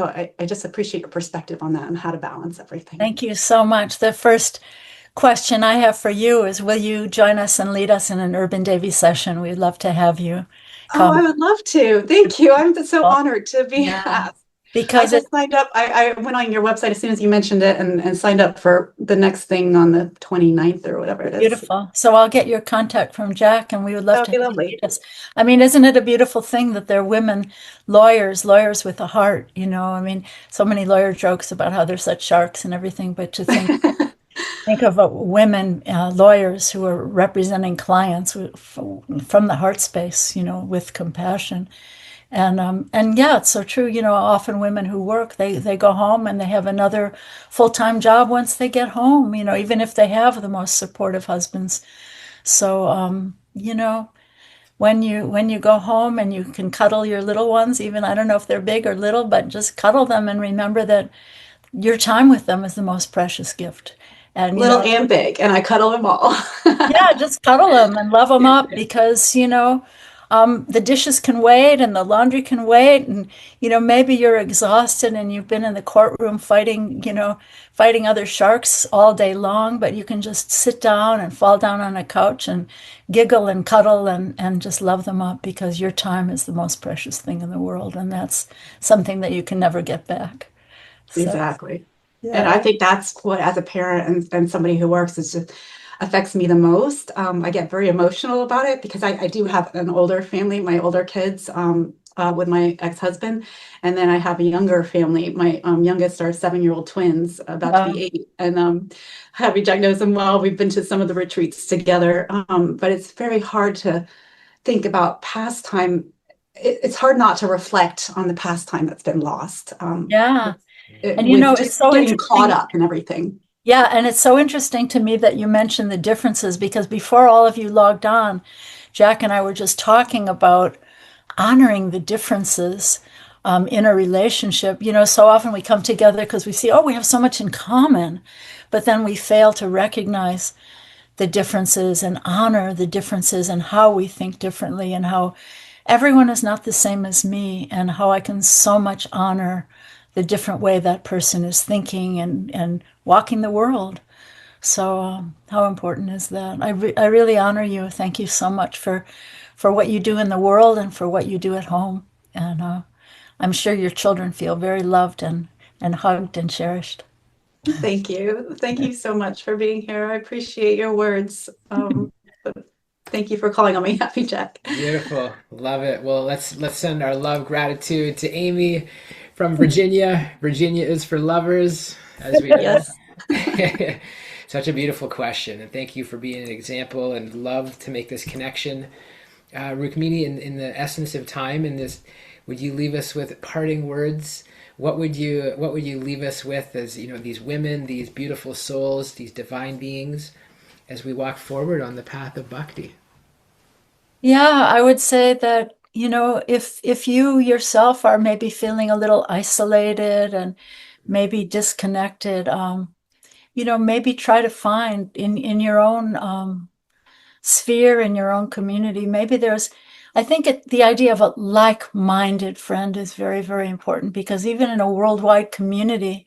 I just appreciate your perspective on that and how to balance everything. Thank you so much. The first question I have for you is, will you join us and lead us in an Urban Devi session? We'd love to have you Oh, I come. would love to. Thank you. I'm so honored to be Yeah, asked. I because it just signed up. I went on your website as soon as you mentioned it and signed up for the next thing on the 29th or whatever it is. beautiful. So I'll get your contact from Jack, and we would love That to would be have you lovely. lead us. I mean, isn't it a beautiful thing that they're women lawyers with a heart, I mean, so many lawyer jokes about how they're such sharks and everything, but to think of women lawyers who are representing clients from the heart space, with compassion. And yeah, it's so true. Often women who work, they go home and they have another full-time job once they get home, even if they have the most supportive husbands. So, when you go home and you can cuddle your little ones, even I don't know if they're big or little, but just cuddle them and remember that your time with them is the most precious gift. And Little and big, and I cuddle them all. yeah, just cuddle them and love them Yeah. up because, the dishes can wait and the laundry can wait. And, maybe you're exhausted and you've been in the courtroom fighting other sharks all day long, but you can just sit down and fall down on a couch and giggle and cuddle and just love them up because your time is the most precious thing in the world. And that's something that you can never get back. So, Exactly. And I yeah. think that's what, as a parent and somebody who works, is just affects me the most. I get very emotional about it because I do have an older family, my older kids, with my ex-husband, and then I have a younger family. My youngest are 7-year-old twins, about to be 8, and having diagnosed them well. We've been to some of the retreats together, but it's very hard to think about past time. It's hard not to reflect on the past time that's been lost. Yeah. And With it's just so getting caught interesting. up in everything. Yeah, and it's so interesting to me that you mentioned the differences because before all of you logged on, Jack and I were just talking about honoring the differences in a relationship. So often we come together because we see, oh, we have so much in common, but then we fail to recognize the differences and honor the differences and how we think differently and how everyone is not the same as me and how I can so much honor the different way that person is thinking and walking the world. So how important is that? I really honor you. Thank you so much for what you do in the world and for what you do at home. And I'm sure your children feel very loved and hugged and cherished. Thank you. Thank you so much for being here. I appreciate your words. Thank you for calling on me. Happy Jack. Beautiful. Love it. Well, let's send our love gratitude to Amy from Virginia. Virginia is for lovers, as we know. Yes. Such a beautiful question, and thank you for being an example and love to make this connection. Rukmini, in the essence of time, in this, would you leave us with parting words? What would you leave us with as these women, these beautiful souls, these divine beings, as we walk forward on the path of bhakti? Yeah, I would say that, if you yourself are maybe feeling a little isolated and maybe disconnected, maybe try to find in your own sphere, in your own community, maybe I think the idea of a like-minded friend is very, very important because even in a worldwide community,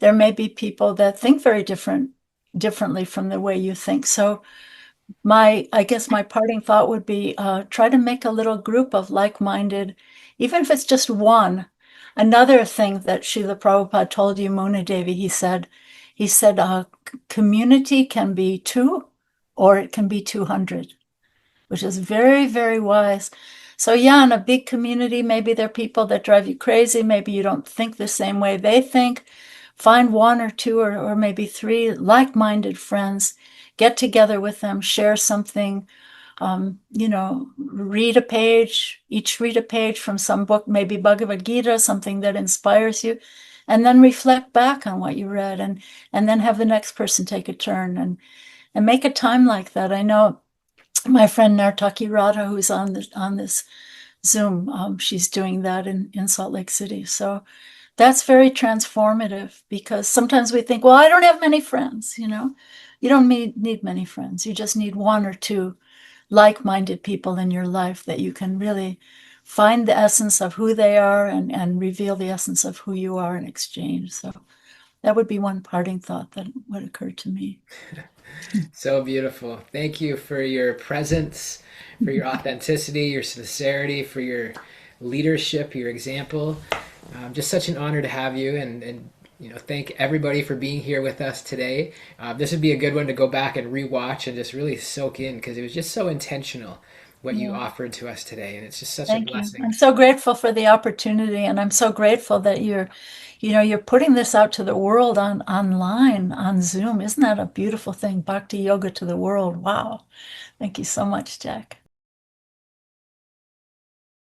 there may be people that think very differently from the way you think. So I guess my parting thought would be try to make a little group of like-minded, even if it's just one. Another thing that Srila Prabhupada told you, Muna Devi, he said, community can be 2 or it can be 200, which is very, very wise. So yeah, in a big community, maybe there are people that drive you crazy. Maybe you don't think the same way they think. Find 1 or 2 or maybe 3 like-minded friends, get together with them, share something, each read a page from some book, maybe Bhagavad Gita, something that inspires you, and then reflect back on what you read and then have the next person take a turn and make a time like that. I know my friend Nartaki Radha, who's on this Zoom, she's doing that in Salt Lake City. So that's very transformative because sometimes we think, well, I don't have many friends, You don't need many friends. You just need 1 or 2 like-minded people in your life that you can really find the essence of who they are and reveal the essence of who you are in exchange. So that would be one parting thought that would occur to me. So beautiful. Thank you for your presence, for your authenticity, your sincerity, for your leadership, your example. Just such an honor to have you, and thank everybody for being here with us today. This would be a good one to go back and rewatch and just really soak in because it was just so intentional what you Yeah. offered to us today, and it's just such a Thank you. blessing. I'm so grateful for the opportunity, and I'm so grateful that you're putting this out to the world online on Zoom. Isn't that a beautiful thing? Bhakti yoga to the world. Wow. Thank you so much, Jack.